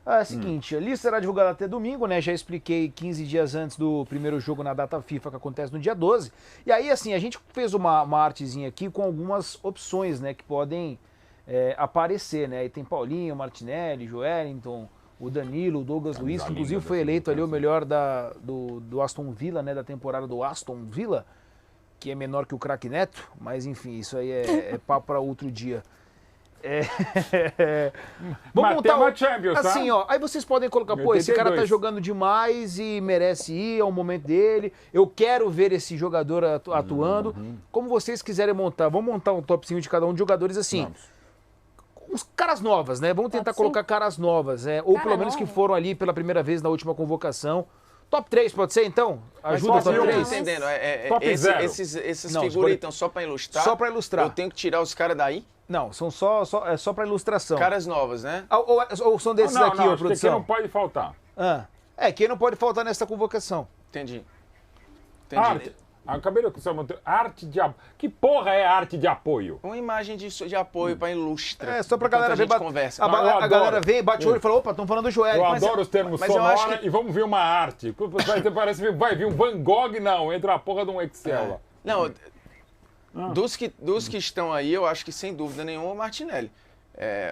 É o seguinte, a lista será divulgada até domingo, né? Já expliquei 15 dias antes do primeiro jogo na data FIFA, que acontece no dia 12. E aí, assim, a gente fez uma artezinha aqui com algumas opções, né? Que podem aparecer, né? E tem Paulinho, Martinelli, Joelinton, o Danilo, o Douglas Luiz, que inclusive foi eleito ali o melhor do Aston Villa, né? Da temporada do Aston Villa, que é menor que o craque Neto. Mas, enfim, isso aí é papo para outro dia. Vamos montar uma Champions, assim, ó. Aí vocês podem colocar, pô, esse cara tá jogando demais e merece ir, é o momento dele. Eu quero ver esse jogador atuando. Como vocês quiserem montar, vamos montar um top 5 de cada um de jogadores assim. Uns caras novas, né? Vamos tentar colocar caras novas, ou pelo menos que foram ali pela primeira vez na última convocação. Top 3 pode ser, então? Ajuda, top 3? Eu tô entendendo. Esses figuras então, só pra ilustrar? Só pra ilustrar. Eu tenho que tirar os caras daí? Não, são só para ilustração. Caras novas, né? Ou são desses aqui, ó, produção? Quem não pode faltar. Quem não pode faltar nessa convocação. Entendi. Acabei de arte de apoio. Que porra é arte de apoio? Uma imagem de apoio para ilustra. Só pra galera ver. Conversa. A galera vem, bate o olho e fala, opa, estão falando do Joel. Eu adoro os termos sonora e vamos ver uma arte. Parece que vai vir um Van Gogh, não. Entra a porra de um Excel lá. Não, dos que estão aí, eu acho que sem dúvida nenhuma o Martinelli.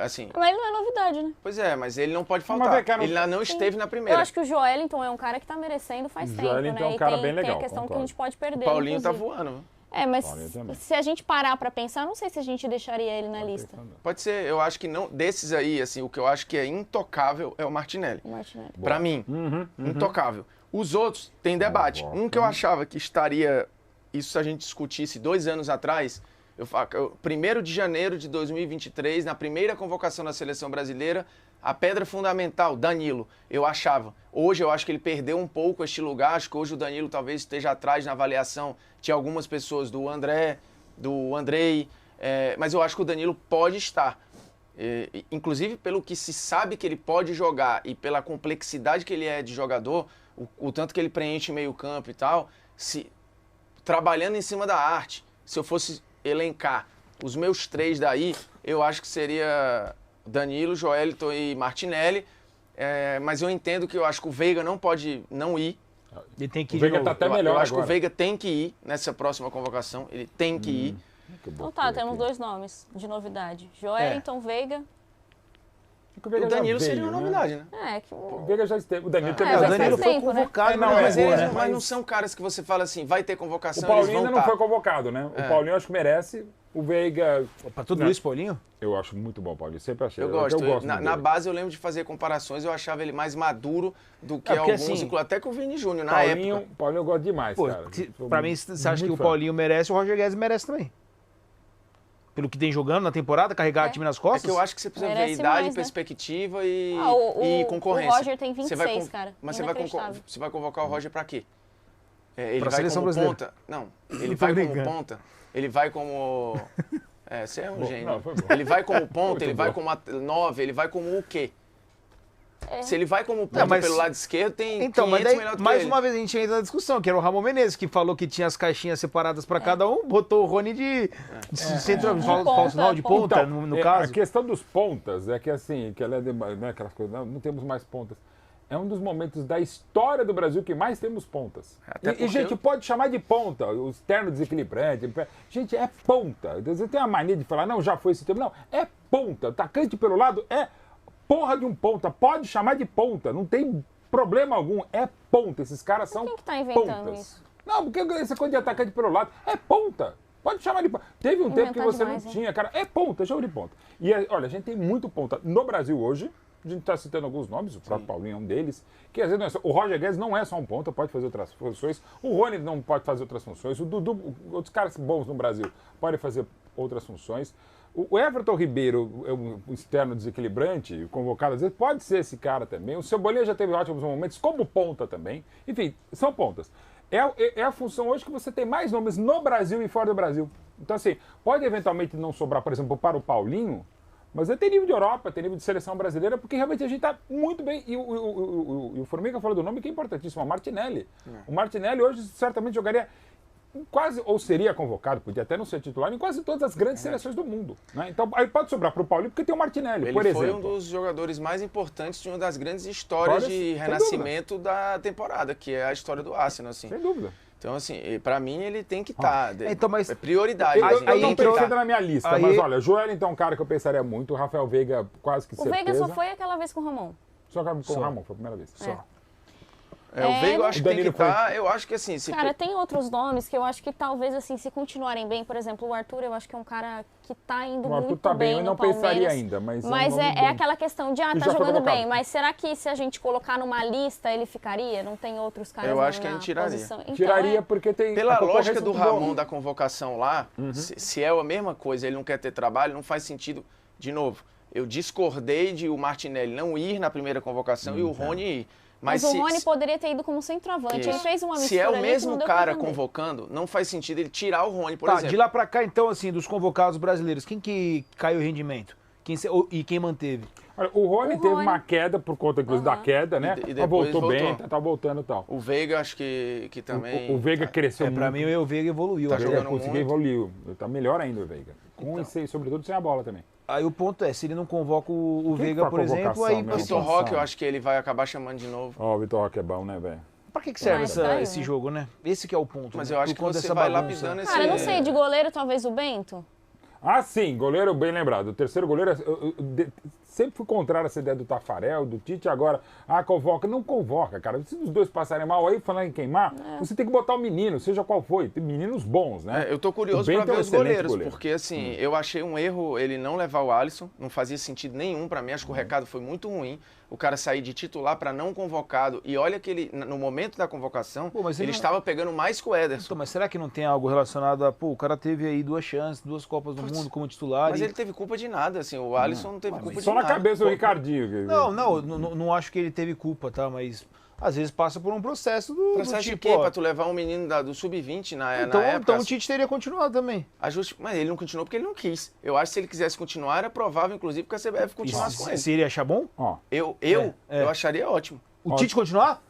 Assim. Mas ele não é novidade, né? Pois é, mas ele não pode faltar. Ele não esteve na primeira. Eu acho que o Joelinton é um cara que tá merecendo faz tempo, né? É um cara bem legal, tem a questão que a gente pode perder. O Paulinho inclusive. tá voando. Mas se a gente parar pra pensar, eu não sei se a gente deixaria ele na lista. Pode ser, eu acho que não. Desses aí, assim, o que eu acho que é intocável é o Martinelli. Pra mim, intocável. Os outros têm debate. Um que eu achava que estaria. Isso se a gente discutisse 2 anos atrás. 1º de janeiro de 2023, na primeira convocação da seleção brasileira, a pedra fundamental, Danilo, eu achava. Hoje eu acho que ele perdeu um pouco este lugar, acho que hoje o Danilo talvez esteja atrás na avaliação de algumas pessoas, do André, do Andrei, mas eu acho que o Danilo pode estar. Inclusive pelo que se sabe que ele pode jogar e pela complexidade que ele é de jogador, o tanto que ele preenche meio campo e tal, trabalhando em cima da arte, se eu fosse elencar os meus 3 daí, eu acho que seria Danilo, Joelinton e Martinelli, mas eu entendo que eu acho que o Veiga não pode não ir. Ele tem que ir. O Veiga tá até melhor eu acho agora. Que o Veiga tem que ir nessa próxima convocação, ele tem que ir. Então tá, temos 2 nomes de novidade. Joelinton, Veiga. O Danilo seria uma novidade, né? O Veiga já esteve. O Danilo também o Danilo foi convocado, mas não são caras que você fala assim, vai ter convocação. O Paulinho ainda não foi convocado, né? O Paulinho eu acho que merece. O Veiga. Pra tudo isso, Paulinho? Eu acho muito bom o Paulinho, sempre achei. Eu gosto. Na base eu lembro de fazer comparações, eu achava ele mais maduro do que alguns, assim, até que o Vini Júnior na época. Paulinho eu gosto demais, cara. Pra mim, você acha que o Paulinho merece, o Roger Guedes merece também. Pelo que tem jogando na temporada, carregar o time nas costas? É que eu acho que você precisa ver idade, perspectiva e concorrência. O Roger tem 26, cara. Mas você vai convocar o Roger pra quê? Ele pra vai como brasileira. Ponta? Não, ele vai como ponta. Ele vai como... você é um gênio. Ele vai como ponta, ele vai como 9, ele vai como o quê? Se ele vai como ponta pelo lado esquerdo, tem 500 melhor do que mais ele. uma vez a gente entra na discussão, que era o Ramon Menezes, que falou que tinha as caixinhas separadas para cada um, botou o Rony de falso de ponta, então, no caso. A questão dos pontas é que assim, que ela é aquelas coisas, não temos mais pontas. É um dos momentos da história do Brasil que mais temos pontas. E gente, pode chamar de ponta, o externo desequilibrante. Gente, é ponta. Você tem a mania de falar, não, já foi esse tempo. Não, é ponta. Atacante pelo lado é porra de um ponta. Pode chamar de ponta. Não tem problema algum. É ponta. Esses caras são quem que tá inventando pontas. Isso? Não, porque essa coisa de atacante pelo lado é ponta. Pode chamar de ponta. Teve um tempo que você não tinha, cara. É ponta, chama de ponta. E olha, a gente tem muito ponta no Brasil hoje. A gente está citando alguns nomes, o próprio Paulinho é um deles, que às vezes não é só, o Roger Guedes não é só um ponta, pode fazer outras funções, o Rony não pode fazer outras funções, o Dudu, outros caras bons no Brasil podem fazer outras funções. O Everton Ribeiro, um externo desequilibrante, convocado às vezes, pode ser esse cara também. O Cebolinha já teve ótimos momentos, como ponta também. Enfim, são pontas. É a função hoje que você tem mais nomes no Brasil e fora do Brasil. Então, assim, pode eventualmente não sobrar, por exemplo, para o Paulinho, mas tem nível de Europa, tem nível de seleção brasileira, porque realmente a gente está muito bem. E o Formiga falou do nome que é importantíssimo, o Martinelli. O Martinelli hoje certamente jogaria quase, ou seria convocado, podia até não ser titular, em quase todas as grandes seleções do mundo. Né? Então, aí pode sobrar para o Paulinho, porque tem o Martinelli, por exemplo. Ele foi um dos jogadores mais importantes de uma das grandes histórias de renascimento da temporada, que é a história do Arsenal, assim. Sem dúvida. Então, assim, pra mim ele tem que estar. Então, mas é prioridade. Eu não pensei na minha lista, mas olha, Joelinton é um cara que eu pensaria muito, o Rafael Veiga quase que certeza. O Veiga só foi aquela vez com o Ramon. Só com o Ramon, foi a primeira vez. Só. O Veiga eu acho que tem que estar, eu acho que assim... Cara, tem outros nomes que eu acho que talvez, assim, se continuarem bem, por exemplo, o Arthur, eu acho que é um cara que tá indo muito bem no Palmeiras. O Arthur tá bem, eu não pensaria ainda, mas... Mas é aquela questão de, tá jogando bem, mas será que se a gente colocar numa lista, ele ficaria? Não tem outros caras eu acho que a gente tiraria. Posição? Então, tiraria porque tem... Pela lógica do Ramon, da convocação lá, se é a mesma coisa, ele não quer ter trabalho, não faz sentido, de novo, eu discordei de o Martinelli não ir na primeira convocação e o Rony ir. Mas o Rony poderia ter ido como centroavante. Isso. Ele fez uma mistura. Se é o mesmo cara convocando, não faz sentido ele tirar o Rony, por exemplo. De lá pra cá, então, assim, dos convocados brasileiros, quem que caiu o rendimento? E quem manteve? Olha, o Rony teve uma queda por conta, inclusive, da queda, né? E depois voltou bem, tá voltando e tal. O Veiga, acho que também... O Veiga cresceu muito. Pra mim, o Veiga evoluiu. Tá jogando conseguiu evoluir. Tá melhor ainda o Veiga. Sobretudo sem a bola também. Aí o ponto é, se ele não convoca o Veiga, por exemplo, aí... O Vitor Roque, eu acho que ele vai acabar chamando de novo. O Vitor Roque é bom, né, velho? Pra que serve esse jogo, né? Esse que é o ponto. Mas eu acho que você vai lapidando esse... Cara, não sei, de goleiro talvez o Bento? Ah, sim, goleiro bem lembrado. O terceiro goleiro, eu sempre fui contrário a essa ideia do Tafarel, do Tite, agora, convoca. Não convoca, cara. Se os dois passarem mal aí, falando em queimar, você tem que botar o menino, seja qual for. Tem meninos bons, né? Eu tô curioso pra ver os goleiros, porque assim, eu achei um erro ele não levar o Alisson, não fazia sentido nenhum pra mim, acho que o recado foi muito ruim. O cara sair de titular para não convocado. E olha que ele, no momento da convocação, ele estava pegando mais que o Ederson. Então, mas será que não tem algo relacionado a... o cara teve aí 2 chances, 2 Copas do Mundo como titular. Mas ele teve culpa de nada, assim. O Alisson não teve culpa de nada. Só na cabeça do Ricardinho. Não acho que ele teve culpa, tá? Mas... às vezes passa por um processo do processo tipo, de quê? Pra tu levar um menino do Sub-20 na época? Então o Tite teria continuado também. Mas ele não continuou porque ele não quis. Eu acho que se ele quisesse continuar, era provável, inclusive, que a CBF continuasse com ele. Você iria achar bom? Eu acharia ótimo. O Tite continuar?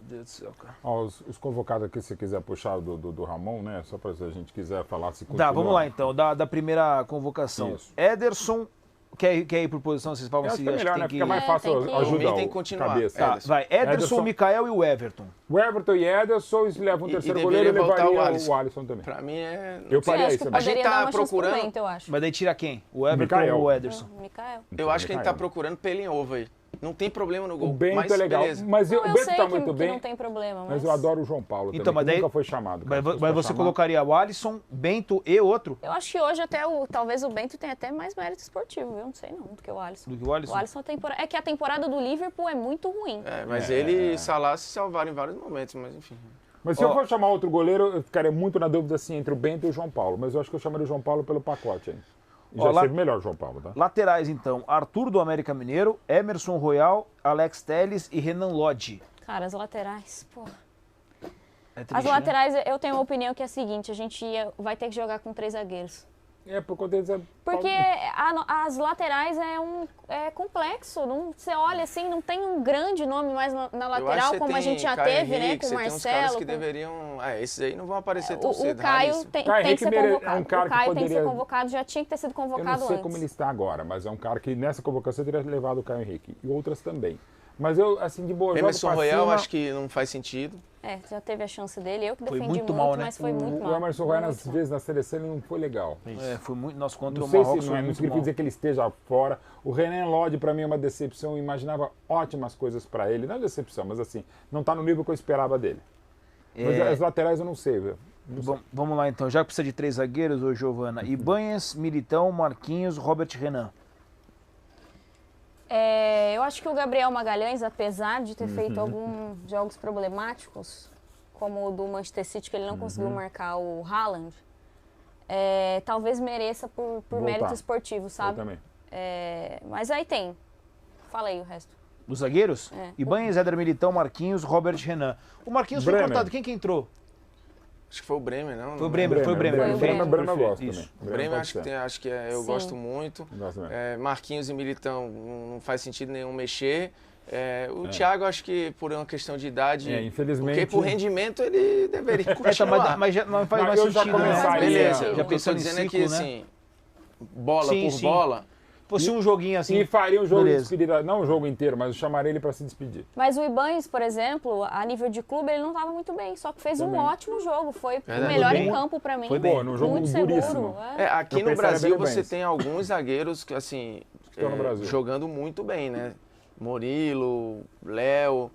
Meu Deus do céu, cara. Os convocados aqui, se quiser puxar do Ramon, né? Só pra se a gente quiser falar se continua. Tá, vamos lá então, da primeira convocação. Isso. Ederson... Quer ir por posição? Vocês falam assim, acho que é melhor, né? Fica mais fácil ajudar tem que continuar. Cabeça. Tá, vai. Ederson, Mikael e o Everton. O Everton e Ederson, eles levam um terceiro goleiro e levaria o Alisson também. Pra mim é... Eu faria isso também. A gente tá procurando... Bento, eu acho. Mas daí tira quem? O Everton ou o Ederson? Mikael. Eu acho que a gente tá procurando pelo em ovo aí. Não tem problema no gol. O Bento é legal. Beleza. Mas o Bento tá muito bem. Não tem problema, mas eu adoro o João Paulo também, mas daí, nunca foi chamado. Mas você colocaria o Alisson, Bento e outro? Eu acho que hoje talvez o Bento tenha até mais mérito esportivo, viu? Não sei não, do que o Alisson. Do que o Alisson? O Alisson é que a temporada do Liverpool é muito ruim. Mas ele e Salah se salvaram em vários momentos, mas enfim. Mas se eu for chamar outro goleiro, eu ficaria muito na dúvida assim, entre o Bento e o João Paulo. Mas eu acho que eu chamaria o João Paulo pelo pacote aí. Já seria melhor o João Paulo, tá? Laterais, então. Arthur, do América Mineiro, Emerson Royal, Alex Telles e Renan Lodge. Cara, as laterais, pô. As laterais, eu tenho uma opinião que é a seguinte, a gente vai ter que jogar com 3 zagueiros. Por conta deles Porque as laterais é complexo. Você olha assim, não tem um grande nome mais na lateral, como a gente já teve, né? Com o Marcelo. Tem uns caras que deveriam. Esses aí não vão aparecer tão cedo. O Caio tem que ser convocado. O Caio tem que ser convocado, já tinha que ter sido convocado antes. Eu não sei como ele está agora, mas é um cara que nessa convocação teria levado o Caio Henrique. E outras também. Mas eu, assim, de boa, Emerson Royal, acho que não faz sentido. Já teve a chance dele. Eu que defendi muito mal, né? Mas foi muito mal. O Emerson Royal, às vezes, na seleção, ele não foi legal. Foi muito... Nossa, contra o Marrocos não significa dizer que ele esteja fora. O Renan Lodge, pra mim, é uma decepção. Eu imaginava ótimas coisas pra ele. Não é decepção, mas assim, não tá no nível que eu esperava dele. Mas as laterais eu não sei, velho. Vamos lá, então. Já precisa de 3 zagueiros, ô Giovana. Ibanhas, Militão, Marquinhos, Robert Renan. Eu acho que o Gabriel Magalhães, apesar de ter feito alguns jogos problemáticos, como o do Manchester City, que ele não conseguiu marcar o Haaland, talvez mereça por mérito esportivo, sabe? Eu também. Mas aí tem. Fala aí o resto. Os zagueiros? Ibanhas, Éder Militão, Marquinhos, Robert Renan. O Marquinhos foi cortado. Quem que entrou? Acho que foi o Bremer, não? Foi o Bremer. O Bremer eu gosto também. O Bremer acho que eu gosto muito. Marquinhos e Militão não faz sentido nenhum mexer. O Thiago, acho que por uma questão de idade, infelizmente, porque por rendimento ele deveria continuar. Mas já não faz mais eu já sentido, né? começaria- Beleza, Já o que eu tô pensando em dizendo é ciclo, que, né? assim, bola Sim, por sim. bola... Fosse um joguinho assim. E faria um jogo de beleza. despedida, não o jogo inteiro, mas eu chamaria ele para se despedir. Mas o Ibanez, por exemplo, a nível de clube, ele não estava muito bem. Só que fez um ótimo jogo. Foi o Verdade. melhor Foi em bem. campo pra mim. Foi bem. Pô, num jogo muito duríssimo. seguro. Aqui Eu no pensaria Brasil bem no você Benz. tem alguns zagueiros que, assim, Estão no Brasil. jogando muito bem, né? Murilo, Léo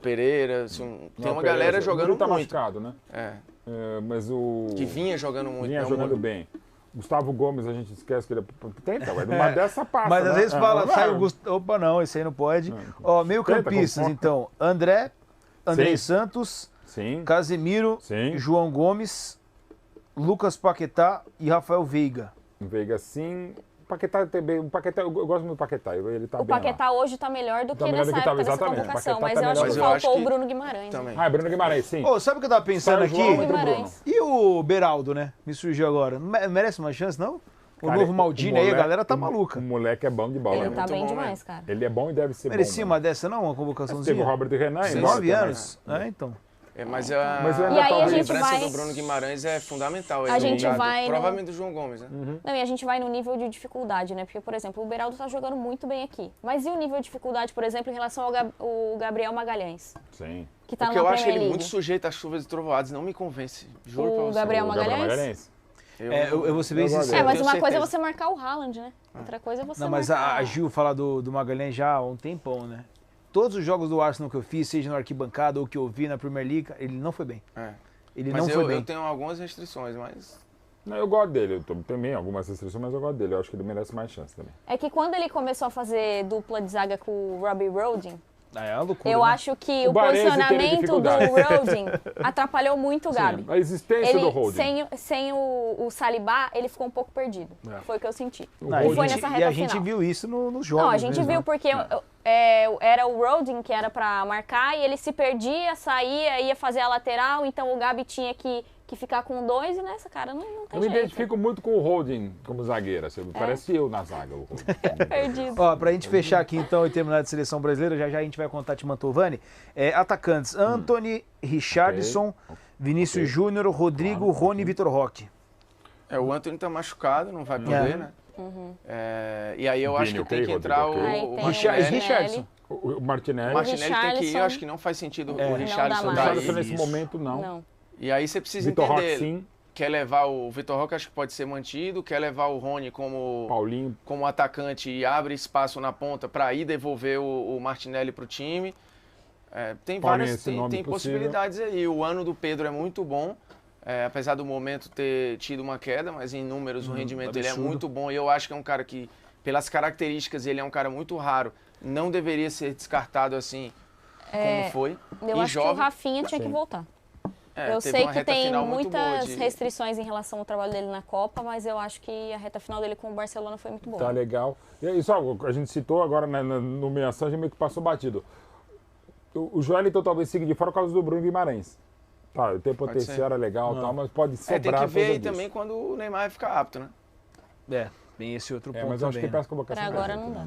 Pereira, assim, tem uma galera jogando tá muito. machucado, né? Mas o... Que vinha jogando muito. Vinha né? jogando bem. Gustavo Gomes, a gente esquece que ele tenta, vai uma dessa passa. Mas às né? vezes fala, vai. sai o Gustavo. Opa, não, esse aí não pode. Ó, meio Tenta, campistas, conforme. então. André Sim. Santos, Sim. Casemiro, Sim. João Gomes, Lucas Paquetá e Rafael Veiga. Veiga sim. Paquetá também. O Paquetá, eu gosto muito do Paquetá. Ele tá O bem Paquetá hoje tá melhor do Tá que melhor do nessa que tava, época dessa exatamente. convocação. O Mas Paquetá eu acho tá que melhor. Mas eu faltou acho o que- Bruno Guimarães. Também. Né? lá. Bruno Guimarães, sim. Ô, sabe o que eu tava pensando Sérgio aqui? João e Bruno. Guimarães. E o Beraldo, né? Me surgiu agora. Não merece uma chance, não? O Cara, novo Maldini aí, a galera tá maluca. O moleque é bom de bola. Ele né? tá muito bem bom, demais, cara. Ele é bom e deve ser Merecia bom. uma Né? dessa, não? Uma Teve o convocaçãozinha? Robert Renan, embora 19 também. anos. Então. Mas eu ainda E aí tô- a a gente lembrança vai- do Bruno Guimarães é fundamental. A gente vai no- Provavelmente do João Gomes, né? Não, e a gente vai no nível de dificuldade, né? Porque, por exemplo, o Beraldo tá jogando muito bem aqui. Mas e o nível de dificuldade, por exemplo, em relação ao o Gabriel Magalhães? Sim. Que tá Porque na eu acho Premier ele League. muito sujeito a chuvas e trovoadas, não me convence. Juro pra O você. Gabriel O Gabriel Magalhães? Eu vou ser bem Eu gosto sincero. É, mas tenho uma coisa é certeza. você marcar o Haaland, né? Outra coisa é você Não, mas marcar... a Gil fala do Magalhães já há um tempão, né? Todos os jogos do Arsenal que eu fiz, seja no arquibancada ou que eu vi na Premier League, ele não foi bem. Ele Mas não foi bem. eu tenho algumas restrições, mas... Não, eu gosto dele. Eu também algumas restrições, mas eu gosto dele. Eu acho que ele merece mais chance também. É que quando ele começou a fazer dupla de zaga com o Robbie Rodin, É uma loucura. eu né? acho que o Baresi teve posicionamento do dificuldade. Rodin atrapalhou muito o Gabi. Sim, a existência do Holding. Sem o Saliba, ele ficou um pouco perdido. É. Foi o que eu senti. Não, E a foi gente- nessa e reta a gente final. viu isso nos jogos. Não, a gente mesmo, viu né? porque era o Rodin que era pra marcar e ele se perdia, saía, ia fazer a lateral, então o Gabi tinha que ficar com dois e nessa, cara, não tem Eu me jeito. identifico muito com o Holding como zagueiro. Assim, parece eu na zaga, o Holding. Perdido. Ó, pra gente fechar aqui então e terminar de seleção brasileira, já a gente vai contar de Mantovani. Atacantes: Anthony, Richarlison, Vinícius Júnior, Rodrigo, Rony e Vitor Roque. O Anthony tá machucado, não vai poder, né? E aí eu acho Vini, que tem ok, que entrar Rodrigo, o, ok. Aí o tem Martinelli. Richardson. O Martinelli. O Martinelli tem que ir, Richarlison. eu acho que não faz sentido É. o Não Richarlison dá tá mais. aí. Richarlison nesse Isso. momento, não. Não. E aí você precisa Vitor Roque, entender, sim. quer levar o Vitor Roque, acho que pode ser mantido, quer levar o Rony como Paulinho. atacante e abre espaço na ponta para ir devolver o Martinelli para o time. Tem Paulinho, várias esse nome tem possível. possibilidades aí. O ano do Pedro é muito bom, apesar do momento ter tido uma queda, mas em números o rendimento dele é absurdo. muito bom. E eu acho que é um cara que, pelas características, ele é um cara muito raro. Não deveria ser descartado assim como foi. Eu E acho que o jovem. Rafinha tinha que voltar. Eu teve sei uma que reta tem final muito boa muitas de- restrições em relação ao trabalho dele na Copa, mas eu acho que a reta final dele com o Barcelona foi muito boa. Tá legal. E aí, só, a gente citou agora na nomeação, a gente meio que passou batido. O Joelito talvez siga de fora por causa do Bruno Guimarães. Tá, tem potencial, ser. era legal e tal, mas pode sobrar Tem que por ver causa aí disso. também quando o Neymar ficar apto, né? Tem esse outro ponto Mas eu acho que também. para Né? as convocações. Pra agora não dá.